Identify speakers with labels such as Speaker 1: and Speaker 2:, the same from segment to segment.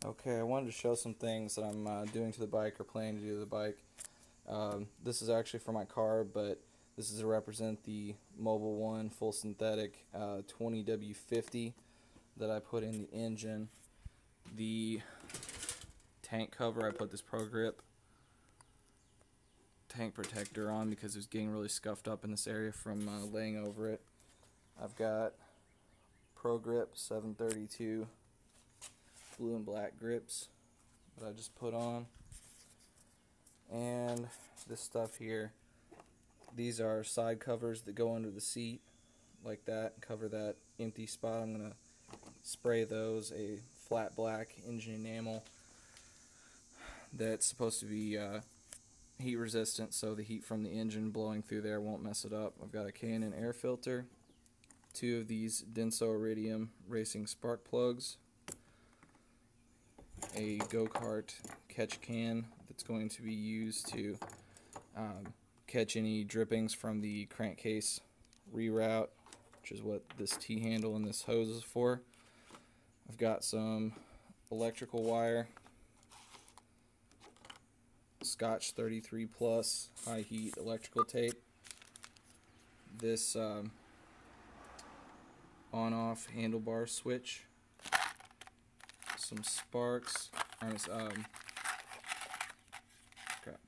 Speaker 1: Okay, I wanted to show some things that I'm doing to the bike or planning to do to the bike. This is actually for my car, but this is to represent the Mobil 1 full synthetic 20W50 that I put in the engine. The tank cover, I put this Pro Grip tank protector on because it was getting really scuffed up in this area from laying over it. I've got Pro Grip 732 blue and black grips that I just put on, and this stuff here, these are side covers that go under the seat like that, cover that empty spot. I'm going to spray those a flat black engine enamel that's supposed to be heat resistant, so the heat from the engine blowing through there won't mess it up. I've got a K&N air filter, 2 of these Denso Iridium racing spark plugs, a go-kart catch can that's going to be used to catch any drippings from the crankcase reroute, which is what this T-handle and this hose is for. I've got some electrical wire, Scotch 33 plus high heat electrical tape, this on-off handlebar switch, some sparks,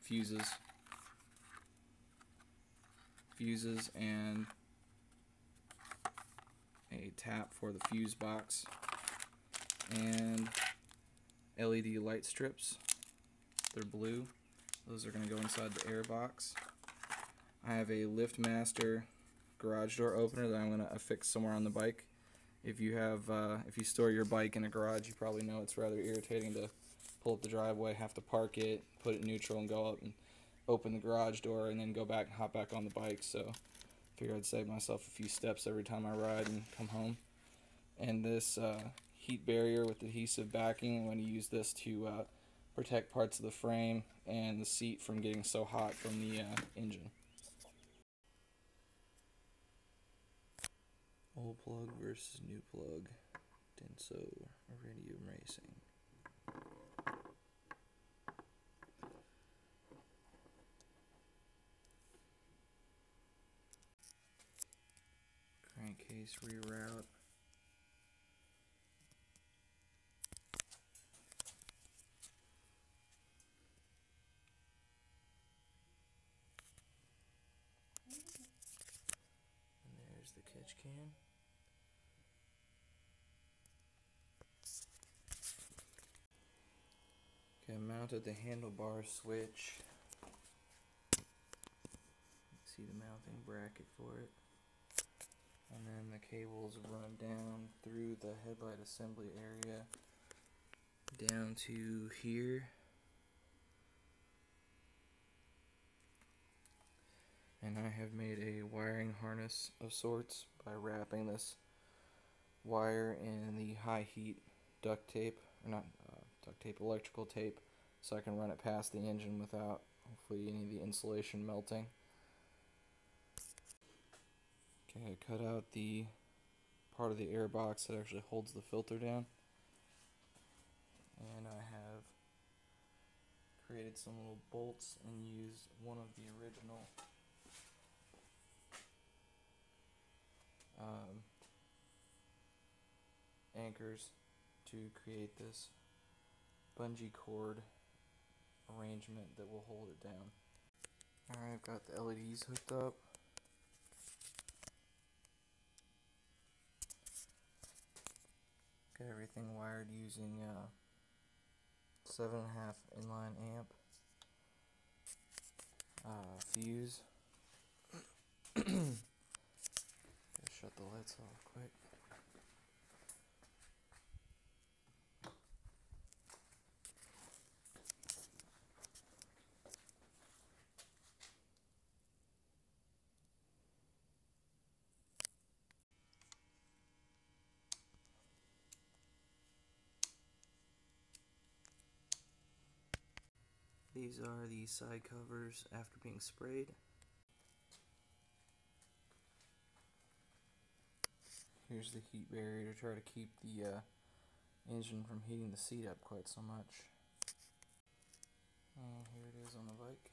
Speaker 1: fuses, and a tap for the fuse box, and LED light strips. They're blue. Those are going to go inside the air box. I have a LiftMaster garage door opener that I'm going to affix somewhere on the bike. If you store your bike in a garage, you probably know it's rather irritating to pull up the driveway, have to park it, put it neutral, and go up and open the garage door, and then go back and hop back on the bike. So I figured I'd save myself a few steps every time I ride and come home. And this heat barrier with adhesive backing, I'm going to use this to protect parts of the frame and the seat from getting so hot from the engine. Old plug versus new plug, Denso Iridium Racing. Crankcase reroute. And there's the catch can. Okay, I mounted the handlebar switch. See the mounting bracket for it. And then the cables run down through the headlight assembly area down to here. And I have made a wiring harness of sorts by wrapping this wire in the high heat duct tape, or not duct tape, electrical tape, so I can run it past the engine without hopefully any of the insulation melting. Okay, I cut out the part of the air box that actually holds the filter down, and I have created some little bolts and used one of the original anchors to create this bungee cord arrangement that will hold it down. Alright, I've got the LEDs hooked up. Got everything wired using 7.5 inline amp fuse. Gotta shut the lights off quick. These are the side covers after being sprayed. Here's the heat barrier to try to keep the engine from heating the seat up quite so much. And here it is on the bike.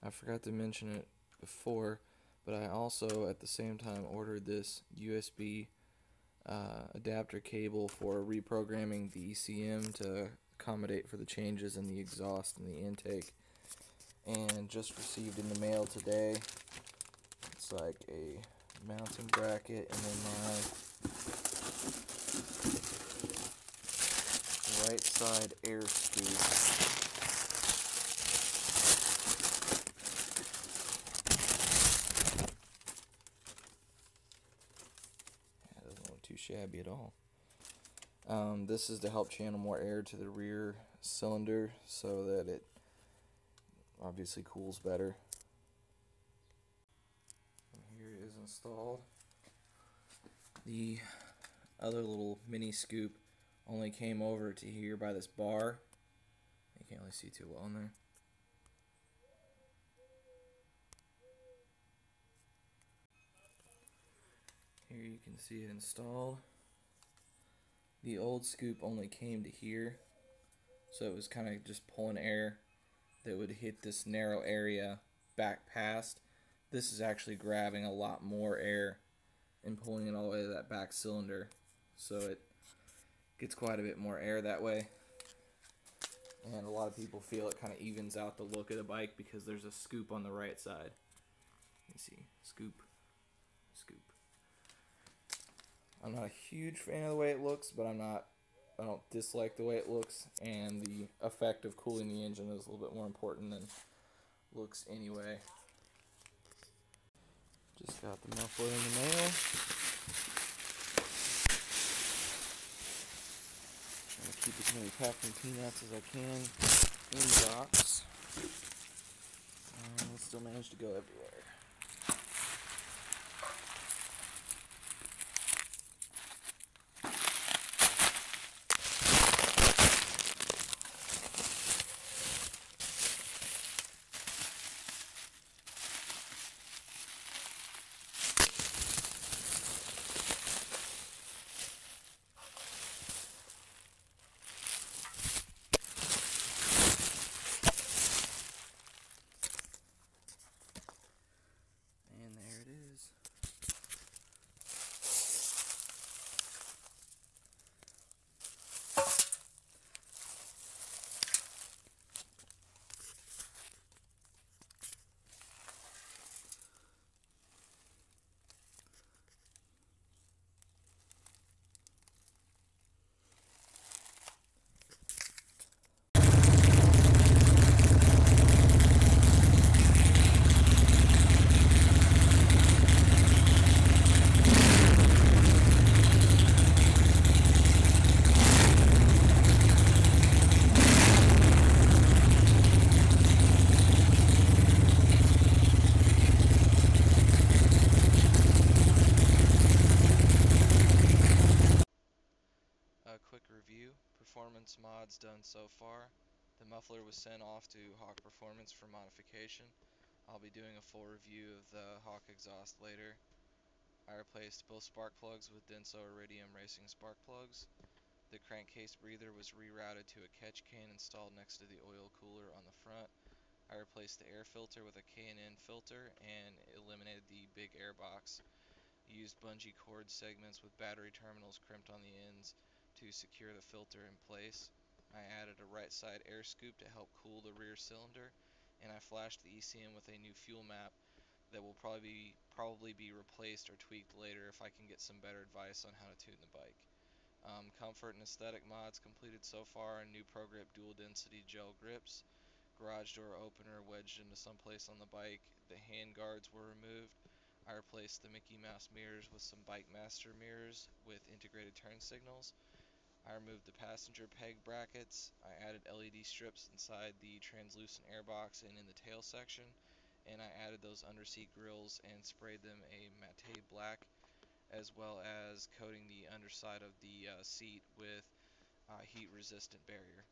Speaker 1: I forgot to mention it before, but I also at the same time ordered this USB adapter cable for reprogramming the ECM to accommodate for the changes in the exhaust and the intake, and just received in the mail today. It's like a mounting bracket and then my right side air scoop. Too shabby at all. This is to help channel more air to the rear cylinder so that it obviously cools better. And here it is installed. The other little mini scoop only came over to here by this bar. You can't really see too well in there. Here you can see it installed. The old scoop only came to here, so it was kind of just pulling air that would hit this narrow area back past. This is actually grabbing a lot more air and pulling it all the way to that back cylinder, so it gets quite a bit more air that way. And a lot of people feel it kind of evens out the look of the bike because there's a scoop on the right side. You see, scoop, scoop. I'm not a huge fan of the way it looks, but I don't dislike the way it looks, and the effect of cooling the engine is a little bit more important than looks anyway. Just got the muffler in the mail. Trying to keep as many packing peanuts as I can in the box. And it still managed to go everywhere. A quick review, performance mods done so far. The muffler was sent off to Hawk Performance for modification. I'll be doing a full review of the Hawk exhaust later. I replaced both spark plugs with Denso Iridium Racing spark plugs. The crankcase breather was rerouted to a catch can installed next to the oil cooler on the front. I replaced the air filter with a K&N filter and eliminated the big air box. Used bungee cord segments with battery terminals crimped on the ends to secure the filter in place. I added a right side air scoop to help cool the rear cylinder, and I flashed the ECM with a new fuel map that will probably be replaced or tweaked later if I can get some better advice on how to tune the bike. Comfort and aesthetic mods completed so far: new Pro Grip dual density gel grips, garage door opener wedged into someplace on the bike, the hand guards were removed. I replaced the Mickey Mouse mirrors with some Bike Master mirrors with integrated turn signals. I removed the passenger peg brackets. I added LED strips inside the translucent airbox and in the tail section, and I added those underseat grills and sprayed them a matte black.
Speaker 2: as well as coating the underside of the seat with heat resistant barrier.